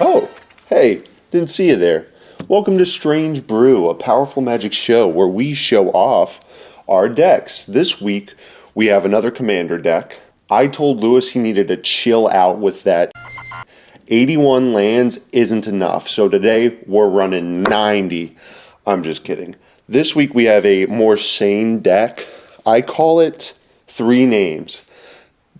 Oh, hey, didn't see you there. Welcome to Strange Brew, a powerful magic show where we show off our decks. This week, we have another commander deck. I told Lewis he needed to chill out with that. 81 lands isn't enough, so today we're running 90. I'm just kidding. This week we have a more sane deck. I call it three names.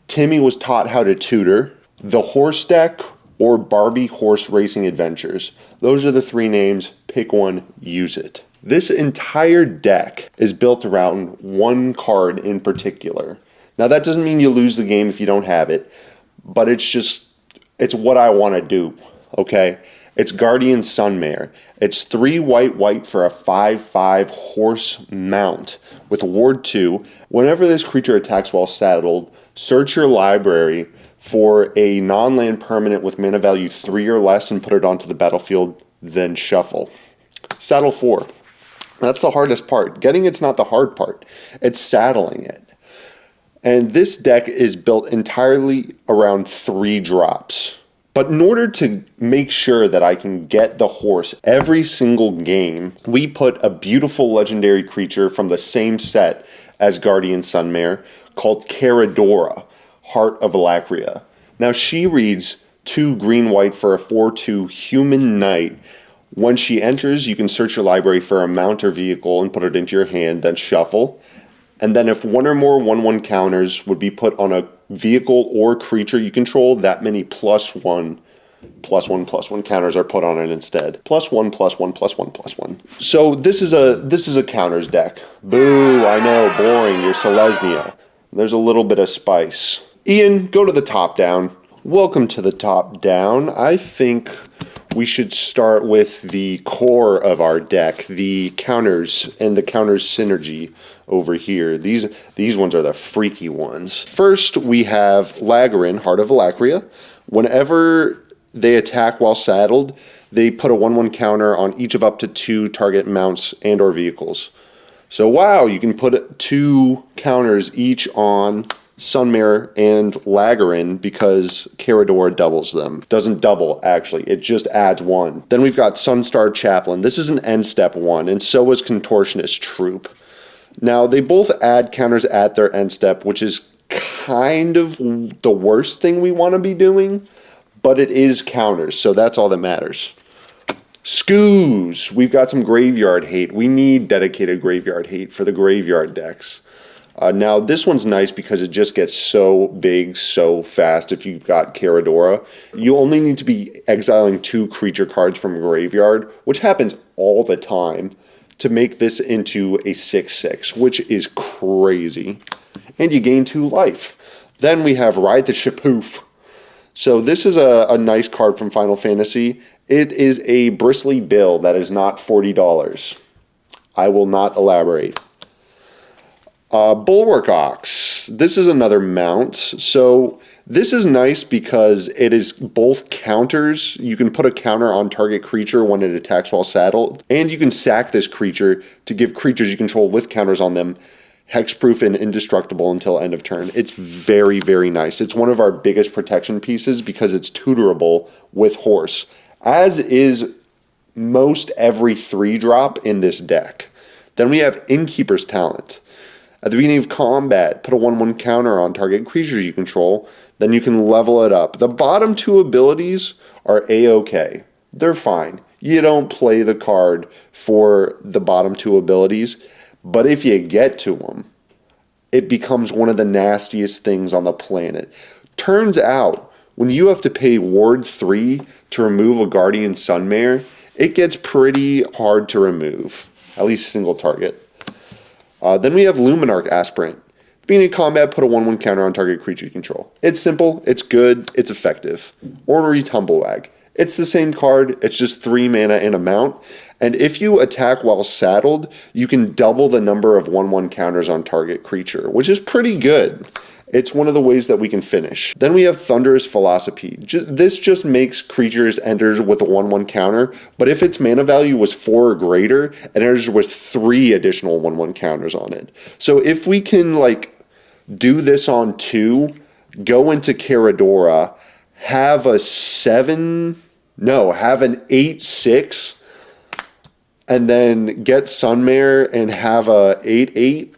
Timmy was taught how to tutor, the horse deck, or Barbie Horse Racing Adventures. Those are the three names. Pick one, use it. This entire deck is built around one card in particular. Now that doesn't mean you lose the game if you don't have it, but it's what I want to do, okay? It's Guardian Sunmare. It's 3 white for a 5/5 horse mount with Ward 2. Whenever this creature attacks while saddled, search your library for a non-land permanent with mana value 3 or less and put it onto the battlefield, then shuffle. Saddle 4. That's the hardest part. Getting it's not the hard part. It's saddling it. And this deck is built entirely around 3 drops. But in order to make sure that I can get the horse every single game, we put a beautiful legendary creature from the same set as Guardian Sunmare called Caradora, Heart of Alakria. Now she reads 2 green-white for a 4/2 human knight. When she enters, you can search your library for a mount or vehicle and put it into your hand, then shuffle. And then if one or more 1/1 counters would be put on a vehicle or creature you control, that many +1/+1/+1 counters are put on it instead. +1/+1/+1/+1. So this is a counters deck. Boo, I know, boring, you're Selesnya. There's a little bit of spice. Ian, go to the top down. Welcome to the top down. I think we should start with the core of our deck, the counters and the counters synergy over here. These ones are the freaky ones. First, we have Lagarin, Heart of Alakria. Whenever they attack while saddled, they put a 1/1 counter on each of up to 2 target mounts and or vehicles. So wow, you can put 2 counters each on Sunmare and Lagarin because Caradora doubles them. Doesn't double, actually. It just adds 1. Then we've got Sunstar Chaplain. This is an end step 1, and so is Contortionist Troop. Now, they both add counters at their end step, which is kind of the worst thing we want to be doing, but it is counters, so that's all that matters. Scoos! We've got some graveyard hate. We need dedicated graveyard hate for the graveyard decks. Now, this one's nice because it just gets so big so fast if you've got Caradora. You only need to be exiling 2 creature cards from a graveyard, which happens all the time, to make this into a 6/6, which is crazy. And you gain 2 life. Then we have Ride the Shipoof. So this is a nice card from Final Fantasy. It is a bristly bill that is not $40. I will not elaborate. Bulwark Ox. This is another mount. So this is nice because it is both counters. You can put a counter on target creature when it attacks while saddled. And you can sack this creature to give creatures you control with counters on them hexproof and indestructible until end of turn. It's very, very nice. It's one of our biggest protection pieces because it's tutorable with horse, as is most every 3-drop in this deck. Then we have Innkeeper's Talent. At the beginning of combat, put a 1/1 counter on target creature you control, then you can level it up. The bottom 2 abilities are A-okay. They're fine. You don't play the card for the bottom 2 abilities, but if you get to them, it becomes one of the nastiest things on the planet. Turns out, when you have to pay Ward 3 to remove a Guardian Sunmare, it gets pretty hard to remove, at least single target. Then we have Luminarch Aspirant. Beginning of combat, put a 1/1 counter on target creature you control. It's simple, it's good, it's effective. Ornery Tumblewag. It's the same card, it's just 3 mana and a mount. And if you attack while saddled, you can double the number of 1/1 counters on target creature, which is pretty good. It's one of the ways that we can finish. Then we have Thunderous Philosophy. This just makes creatures enter with a 1/1 counter, but if its mana value was 4 or greater, it enters with 3 additional 1/1 counters on it. So if we can do this on 2, go into Caradora, have a 7 No, have an 8-6 and then get Sunmare and have a 8-8.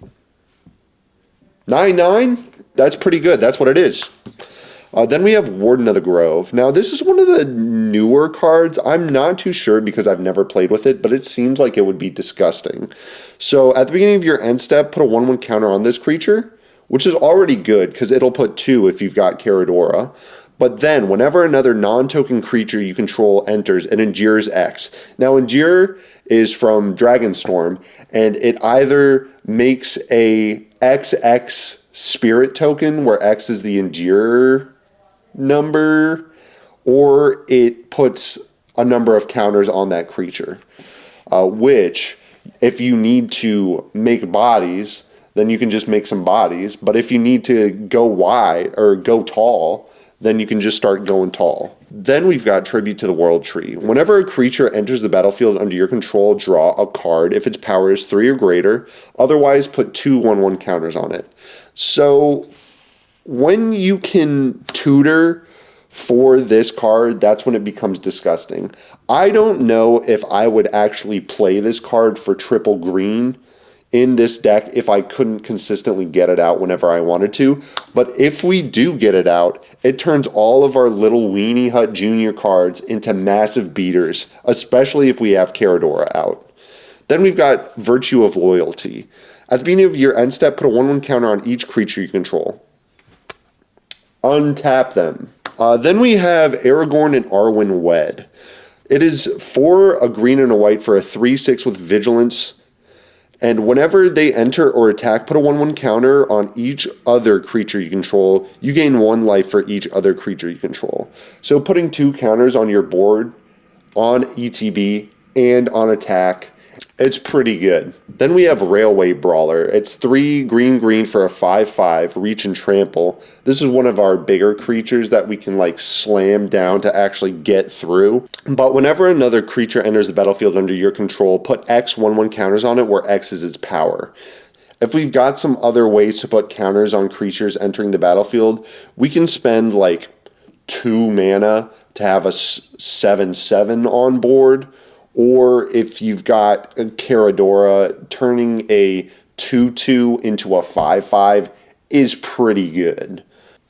9-9? That's pretty good. That's what it is. Then we have Warden of the Grove. Now, this is one of the newer cards. I'm not too sure because I've never played with it, but it seems like it would be disgusting. So, at the beginning of your end step, put a 1/1 counter on this creature, which is already good because it'll put 2 if you've got Caradora. But then, whenever another non-token creature you control enters, it endures X. Now, endure is from Dragonstorm, and it either makes a XX spirit token, where X is the endure number, or it puts a number of counters on that creature, which, if you need to make bodies, then you can just make some bodies. But if you need to go wide or go tall, then you can just start going tall. Then we've got Tribute to the World Tree. Whenever a creature enters the battlefield under your control, draw a card if its power is 3 or greater. Otherwise, put 2 1/1 counters on it. So when you can tutor for this card, that's when it becomes disgusting. I don't know if I would actually play this card for triple green in this deck if I couldn't consistently get it out whenever I wanted to. But if we do get it out, it turns all of our little Weenie Hut Junior cards into massive beaters, especially if we have Caradora out. Then we've got Virtue of Loyalty. At the beginning of your end step, put a 1/1 counter on each creature you control. Untap them. Then we have Aragorn and Arwen Wed. It is 4, a green and a white for a 3/6 with Vigilance. And whenever they enter or attack, put a 1/1 counter on each other creature you control. You gain 1 life for each other creature you control. So putting 2 counters on your board, on ETB, and on attack, it's pretty good. Then we have Railway Brawler. It's 3 green for a 5/5, reach and trample. This is one of our bigger creatures that we can like slam down to actually get through. But whenever another creature enters the battlefield under your control, put X 1/1 counters on it where X is its power. If we've got some other ways to put counters on creatures entering the battlefield, we can spend like 2 mana to have a 7/7 on board. Or if you've got a Caradora, turning a 2/2 into a 5/5 is pretty good.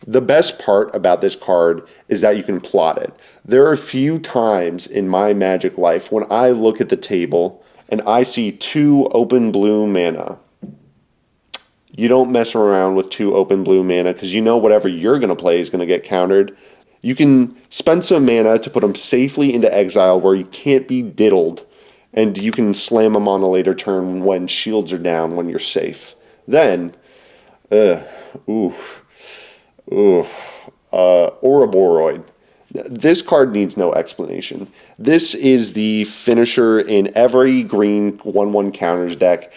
The best part about this card is that you can plot it. There are a few times in my Magic life when I look at the table and I see 2 open blue mana. You don't mess around with 2 open blue mana because you know whatever you're going to play is going to get countered. You can spend some mana to put them safely into exile where you can't be diddled, and you can slam them on a later turn when shields are down when you're safe. Then, Ouroboros. This card needs no explanation. This is the finisher in every green 1/1 counters deck.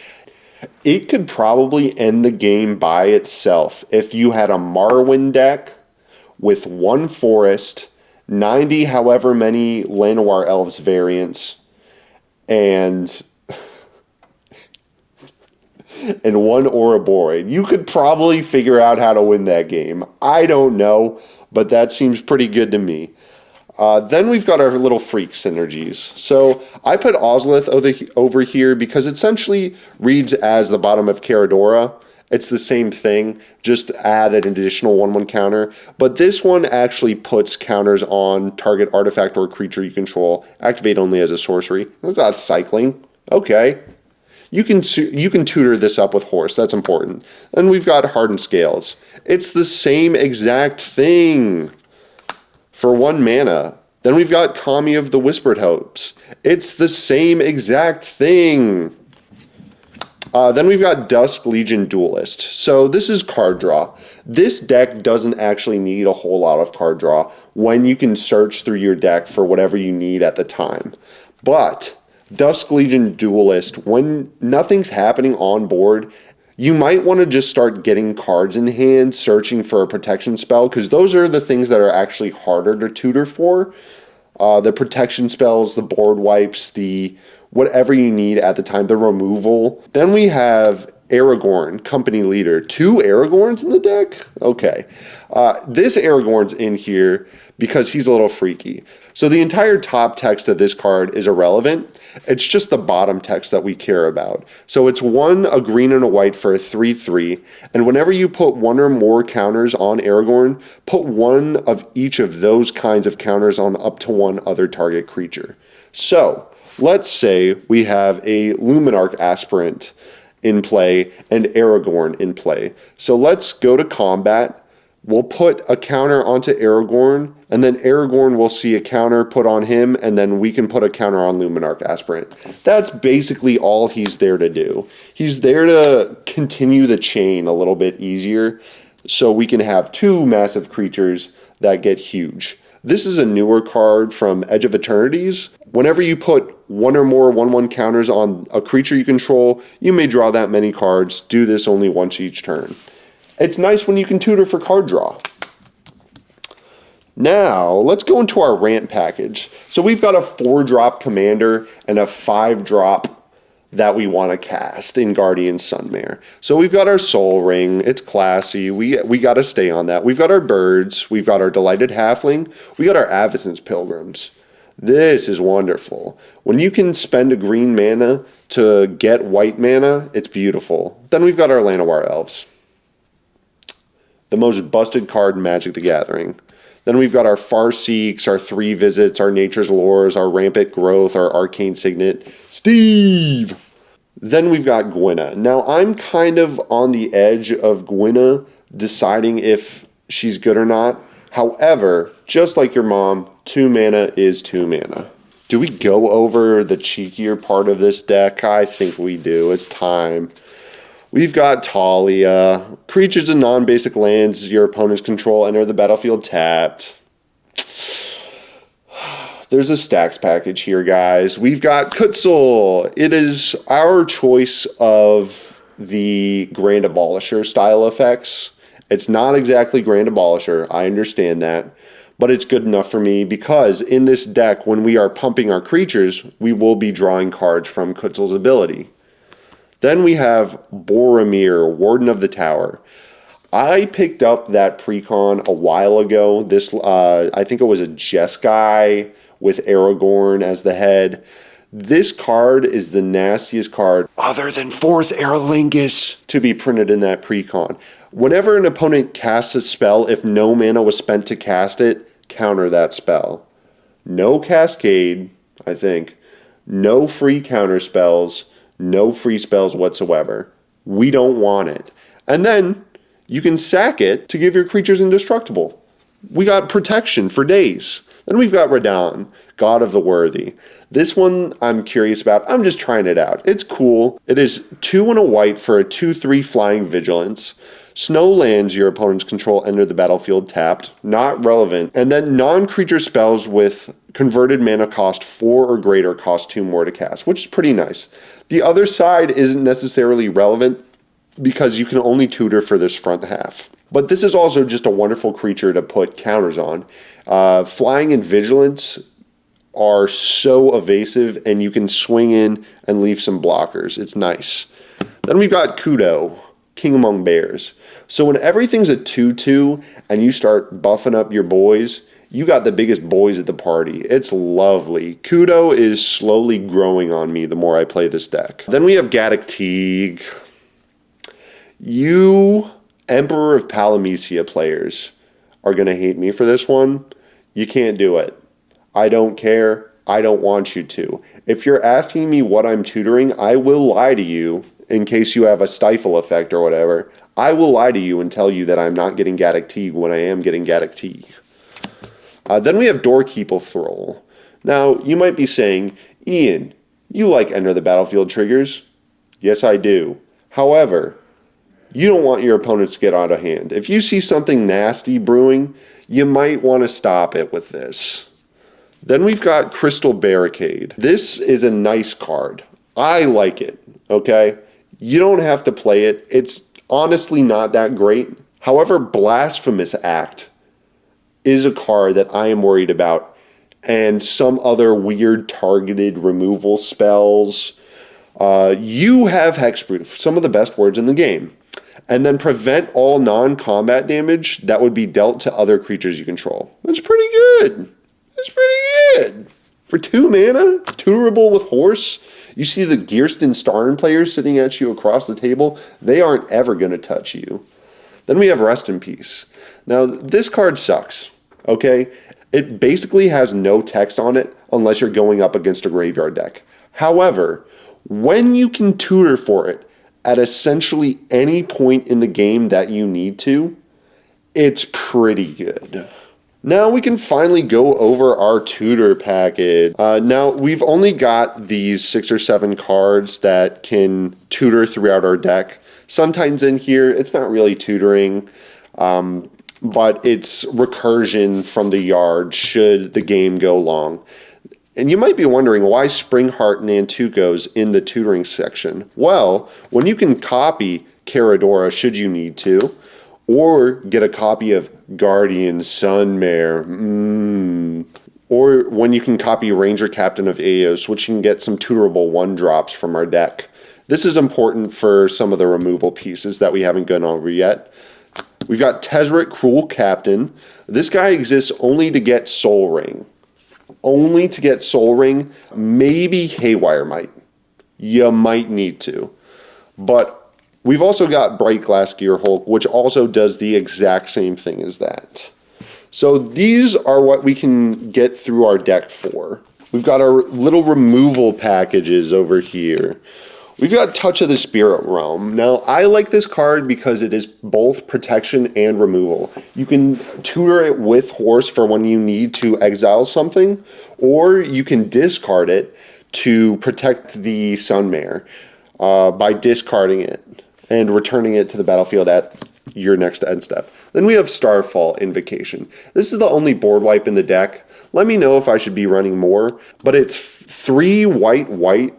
It could probably end the game by itself if you had a Marwyn deck with 1 forest, 90 however many Llanowar Elves variants, and 1 Ouroboros. You could probably figure out how to win that game. I don't know, but that seems pretty good to me. Then we've got our little freak synergies. So I put Ozlith over here because it essentially reads as the bottom of Caradora. It's the same thing, just add an additional 1/1 counter. But this one actually puts counters on target artifact or creature you control. Activate only as a sorcery. That's cycling. Okay. You can tutor this up with Horse. That's important. Then we've got Hardened Scales. It's the same exact thing for 1 mana. Then we've got Kami of the Whispered Hopes. It's the same exact thing. Then we've got Dusk Legion Duelist. So this is card draw. This deck doesn't actually need a whole lot of card draw when you can search through your deck for whatever you need at the time. But Dusk Legion Duelist, when nothing's happening on board, you might want to just start getting cards in hand, searching for a protection spell, because those are the things that are actually harder to tutor for. The protection spells, the board wipes, the whatever you need at the time, the removal. Then we have Aragorn, company leader. 2 Aragorns in the deck? Okay. This Aragorn's in here because he's a little freaky. So the entire top text of this card is irrelevant. It's just the bottom text that we care about. So it's a green and a white for a 3/3. And whenever you put one or more counters on Aragorn, put one of each of those kinds of counters on up to one other target creature. So let's say we have a Luminarch Aspirant in play and Aragorn in play. So let's go to combat. We'll put a counter onto Aragorn, and then Aragorn will see a counter put on him, and then we can put a counter on Luminarch Aspirant. That's basically all he's there to do. He's there to continue the chain a little bit easier, so we can have 2 massive creatures that get huge. This is a newer card from Edge of Eternities. Whenever you put one or more 1/1 counters on a creature you control, you may draw that many cards. Do this only once each turn. It's nice when you can tutor for card draw. Now, let's go into our rant package. So we've got a 4-drop commander and a 5-drop that we want to cast in Guardian Sunmare. So we've got our Soul Ring. It's classy. We got to stay on that. We've got our birds. We've got our Delighted Halfling. We got our Avacyn's Pilgrims. This is wonderful. When you can spend a green mana to get white mana, it's beautiful. Then we've got our Llanowar Elves. The most busted card in Magic the Gathering. Then we've got our Farseeks, our 3 Visits, our Nature's Lures, our Rampant Growth, our Arcane Signet. Steve! Then we've got Gwenna. Now, I'm kind of on the edge of Gwenna deciding if she's good or not. However, just like your mom, 2 mana is 2 mana. Do we go over the cheekier part of this deck? I think we do. It's time. We've got Talia. Creatures and non-basic lands your opponents control enter the battlefield tapped. There's a stacks package here, guys. We've got Kutzel. It is our choice of the Grand Abolisher style effects. It's not exactly Grand Abolisher. I understand that. But it's good enough for me because in this deck, when we are pumping our creatures, we will be drawing cards from Kutzel's ability. Then we have Boromir, Warden of the Tower. I picked up that precon a while ago. I think it was a Jeskai with Aragorn as the head. This card is the nastiest card, other than 4th Aerlingus, to be printed in that precon. Whenever an opponent casts a spell, if no mana was spent to cast it, counter that spell. No Cascade, I think. No free counter spells. No free spells whatsoever. We don't want it. And then you can sack it to give your creatures indestructible. We got protection for days. Then we've got Radahn, God of the Worthy. This one I'm curious about. I'm just trying it out. It's cool. It is 2 and a white for a 2/3 flying vigilance. Snow lands your opponent's control enter the battlefield tapped. Not relevant. And then non-creature spells with converted mana cost 4 or greater cost 2 more to cast, which is pretty nice. The other side isn't necessarily relevant because you can only tutor for this front half. But this is also just a wonderful creature to put counters on. Flying and Vigilance are so evasive, and you can swing in and leave some blockers. It's nice. Then we've got Kudo, King Among Bears. So when everything's a 2/2 and you start buffing up your boys, you got the biggest boys at the party. It's lovely. Kudo is slowly growing on me the more I play this deck. Then we have Gaddock Teague. You Emperor of Palamecia players are going to hate me for this one. You can't do it. I don't care. I don't want you to. If you're asking me what I'm tutoring, I will lie to you in case you have a stifle effect or whatever. I will lie to you and tell you that I'm not getting Gaddock Teague when I am getting Gaddock Teague. Then we have Doorkeeper Thrall. Now, you might be saying, Ian, you like enter the battlefield triggers. Yes, I do. However, you don't want your opponents to get out of hand. If you see something nasty brewing, you might want to stop it with this. Then we've got Crystal Barricade. This is a nice card. I like it, okay? You don't have to play it. It's honestly not that great. However, Blasphemous Act is a card that I am worried about, and some other weird targeted removal spells. You have hexproof, some of the best words in the game. And then prevent all non-combat damage that would be dealt to other creatures you control. That's pretty good. That's pretty good. For 2 mana, tutorable with Horse. You see the Gearston Starn players sitting at you across the table. They aren't ever going to touch you. Then we have Rest in Peace. Now, this card sucks, okay? It basically has no text on it unless you're going up against a graveyard deck. However, when you can tutor for it at essentially any point in the game that you need to, it's pretty good. Now we can finally go over our tutor package. Now we've only got these 6 or 7 cards that can tutor throughout our deck. Suntine's in here. It's not really tutoring, but it's recursion from the yard should the game go long. And you might be wondering why Springheart Nantuko's in the tutoring section. Well, when you can copy Caradora should you need to, or get a copy of Guardian Sunmare, or when you can copy Ranger Captain of Eos, which can get some tutorable 1-drops from our deck. This is important for some of the removal pieces that we haven't gone over yet. We've got Tezzeret Cruel Captain. This guy exists only to get Soul Ring. Only to get Soul Ring, maybe Haywire Might. You might need to. But we've also got Bright Glass Gearhulk, which also does the exact same thing as that. So these are what we can get through our deck for. We've got our little removal packages over here. We've got Touch of the Spirit Realm. Now, I like this card because it is both protection and removal. You can tutor it with Horse for when you need to exile something, or you can discard it to protect the Sunmare by discarding it and returning it to the battlefield at your next end step. Then we have Starfall Invocation. This is the only board wipe in the deck. Let me know if I should be running more, but it's 3 white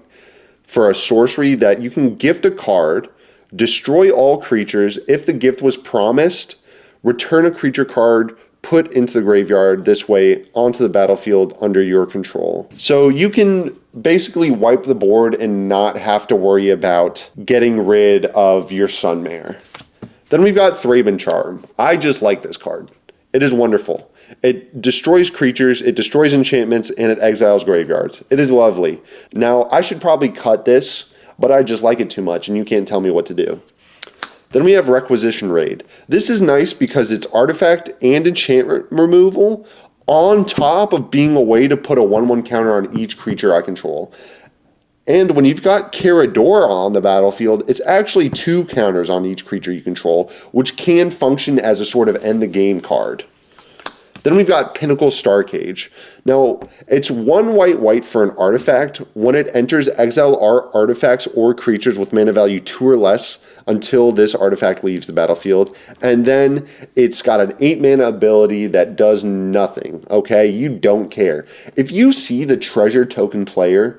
for a sorcery that you can gift a card, destroy all creatures. If the gift was promised, return a creature card put into the graveyard this way onto the battlefield under your control. So you can basically wipe the board and not have to worry about getting rid of your Sunmare. Then we've got Thraben Charm. I just like this card. It is wonderful. It destroys creatures, it destroys enchantments, and it exiles graveyards. It is lovely. Now, I should probably cut this, but I just like it too much, and you can't tell me what to do. Then we have Requisition Raid. This is nice because it's artifact and enchantment removal on top of being a way to put a 1/1 counter on each creature I control. And when you've got Caradora on the battlefield, it's actually 2 counters on each creature you control, which can function as a sort of end-the-game card. Then we've got Pinnacle Starcage. Now, it's 1 white for an artifact. When it enters, exile artifacts or creatures with mana value 2 or less until this artifact leaves the battlefield. And then it's got an 8 mana ability that does nothing, okay? You don't care. If you see the treasure token player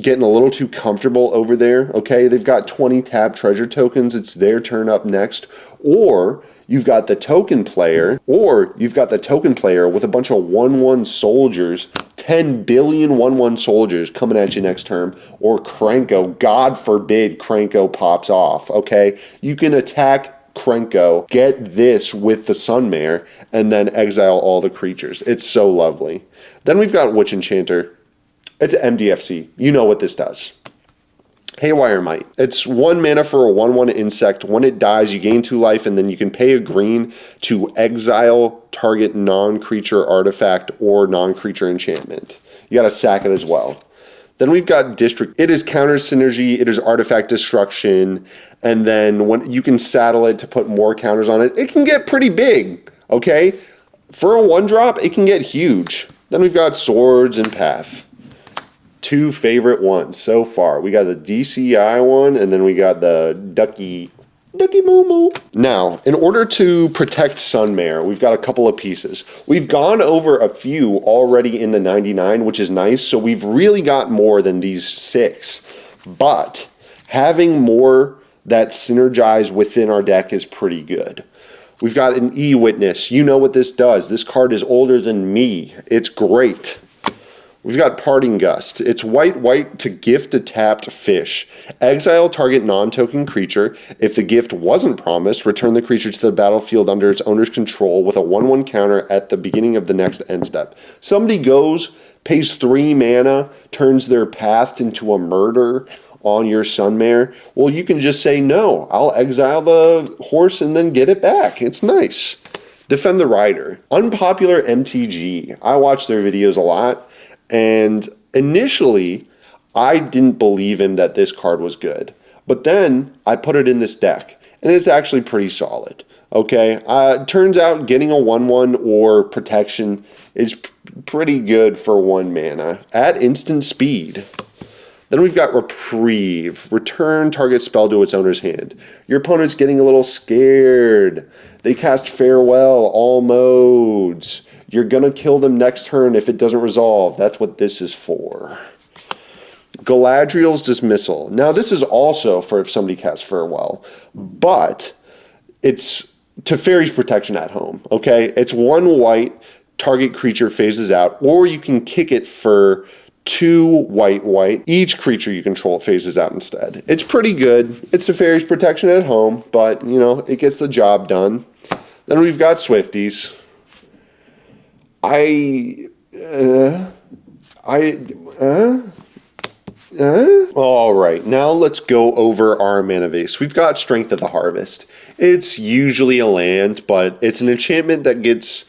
getting a little too comfortable over there, okay? They've got 20 tap treasure tokens. It's their turn up next. Or you've got the token player, with a bunch of 1/1 soldiers, 10 billion 1/1 soldiers coming at you next turn, or Krenko, God forbid Krenko pops off, okay? You can attack Krenko, get this with the Sunmare, and then exile all the creatures. It's so lovely. Then we've got Witch Enchanter. It's MDFC. You know what this does. Haywire Might. It's 1 mana for a 1/1 insect. When it dies, you gain 2 life, and then you can pay a green to exile target non-creature artifact or non-creature enchantment. You gotta sack it as well. Then we've got District. It is counter synergy, it is artifact destruction, and then when you can saddle it to put more counters on it, it can get pretty big, okay? For a 1-drop, it can get huge. Then we've got Swords and Path. 2 favorite ones so far. We got the DCI one, and then we got the Ducky Moo. Now, in order to protect Sunmare, we've got a couple of pieces. We've gone over a few already in the 99, which is nice, so we've really got more than these 6. But having more that synergize within our deck is pretty good. We've got an E-Witness. You know what this does. This card is older than me. It's great. We've got Parting Gust. It's white to gift a tapped fish. Exile target non-token creature. If the gift wasn't promised, return the creature to the battlefield under its owner's control with a 1/1 counter at the beginning of the next end step. Somebody goes, pays 3 mana, turns their path into a murder on your Sunmare. Well, you can just say, no, I'll exile the horse and then get it back. It's nice. Defend the Rider. Unpopular MTG. I watch their videos a lot. And initially, I didn't believe him that this card was good. But then I put it in this deck, and it's actually pretty solid. Okay, turns out getting a 1/1 or protection is pretty good for 1 mana at instant speed. Then we've got Reprieve. Return target spell to its owner's hand. Your opponent's getting a little scared. They cast Farewell, all modes. You're going to kill them next turn if it doesn't resolve. That's what this is for. Galadriel's Dismissal. Now, this is also for if somebody casts Farewell, but it's Teferi's Protection at home, okay? It's 1 white, target creature phases out, or you can kick it for 2 white. Each creature you control phases out instead. It's pretty good. It's Teferi's Protection at home, but, you know, it gets the job done. Then we've got Swifties. All right, now let's go over our mana base. We've got Strength of the Harvest. It's usually a land, but it's an enchantment that gives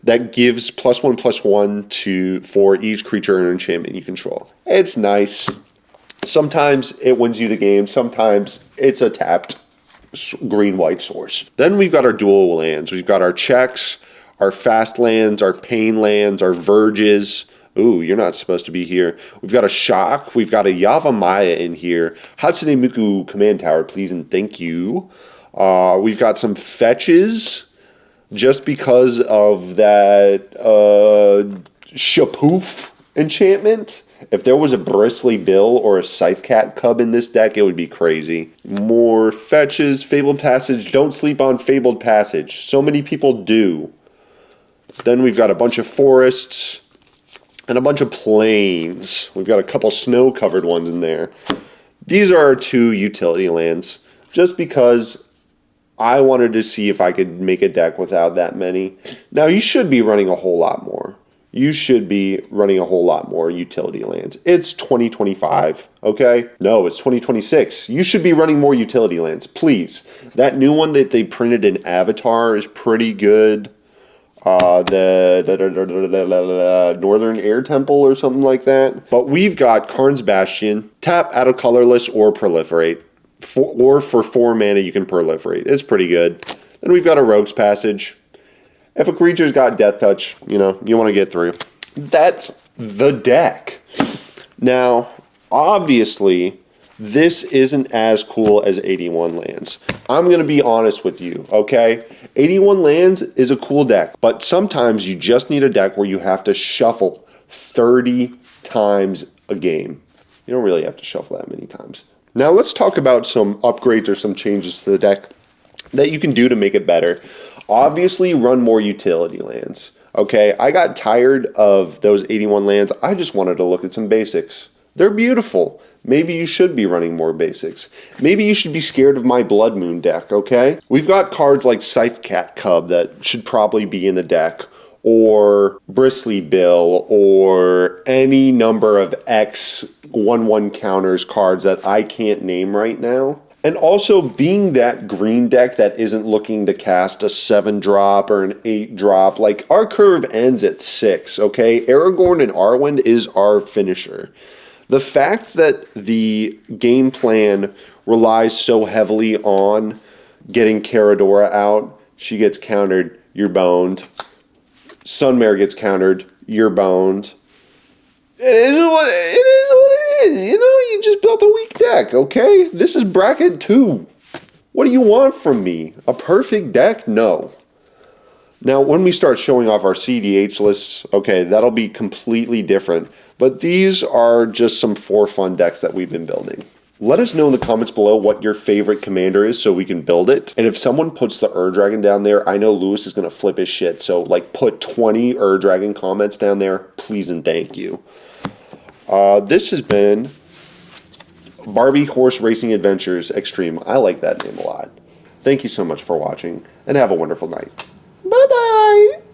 +1/+1 for each creature and enchantment you control. It's nice. Sometimes it wins you the game. Sometimes it's a tapped green-white source. Then we've got our dual lands. We've got our checks, our fast lands, our pain lands, our verges. Ooh, you're not supposed to be here. We've got a shock. We've got a Yavimaya in here. Hatsune Miku Command Tower, please and thank you. We've got some fetches just because of that Shapoof enchantment. If there was a Bristly Bill or a Scythecat Cub in this deck, it would be crazy. More fetches. Fabled Passage. Don't sleep on Fabled Passage. So many people do. Then we've got a bunch of forests and a bunch of plains. We've got a couple snow-covered ones in there. These are our 2 utility lands, just because I wanted to see if I could make a deck without that many. Now, you should be running a whole lot more. You should be running a whole lot more utility lands. It's 2025, okay? No, it's 2026. You should be running more utility lands, please. That new one that they printed in Avatar is pretty good. The Northern Air Temple or something like that. But we've got Karn's Bastion. Tap, add a colorless, or proliferate. For 4 mana, you can proliferate. It's pretty good. Then we've got a Rogue's Passage. If a creature's got Death Touch, you know, you want to get through. That's the deck. Now, obviously, this isn't as cool as 81 lands. I'm going to be honest with you, okay? 81 lands is a cool deck, but sometimes you just need a deck where you have to shuffle 30 times a game. You don't really have to shuffle that many times. Now let's talk about some upgrades or some changes to the deck that you can do to make it better. Obviously, run more utility lands, okay? I got tired of those 81 lands. I just wanted to look at some basics. They're beautiful. Maybe you should be running more basics. Maybe you should be scared of my Blood Moon deck, okay? We've got cards like Scythecat Cub that should probably be in the deck, or Bristly Bill, or any number of X 1/1 counters cards that I can't name right now. And also, being that green deck that isn't looking to cast a 7-drop or an 8-drop, like, our curve ends at 6, okay? Aragorn and Arwen is our finisher. The fact that the game plan relies so heavily on getting Caradora out, she gets countered, you're boned. Sunmare gets countered, you're boned. It is what it is. You know, you just built a weak deck, okay? This is bracket 2. What do you want from me? A perfect deck? No. Now, when we start showing off our CDH lists, okay, that'll be completely different. But these are just some for fun decks that we've been building. Let us know in the comments below what your favorite commander is so we can build it. And if someone puts the Dragon down there, I know Lewis is going to flip his shit. So, like, put 20 Dragon comments down there, please and thank you. This has been Barbie Horse Racing Adventures Extreme. I like that name a lot. Thank you so much for watching, and have a wonderful night. Bye-bye!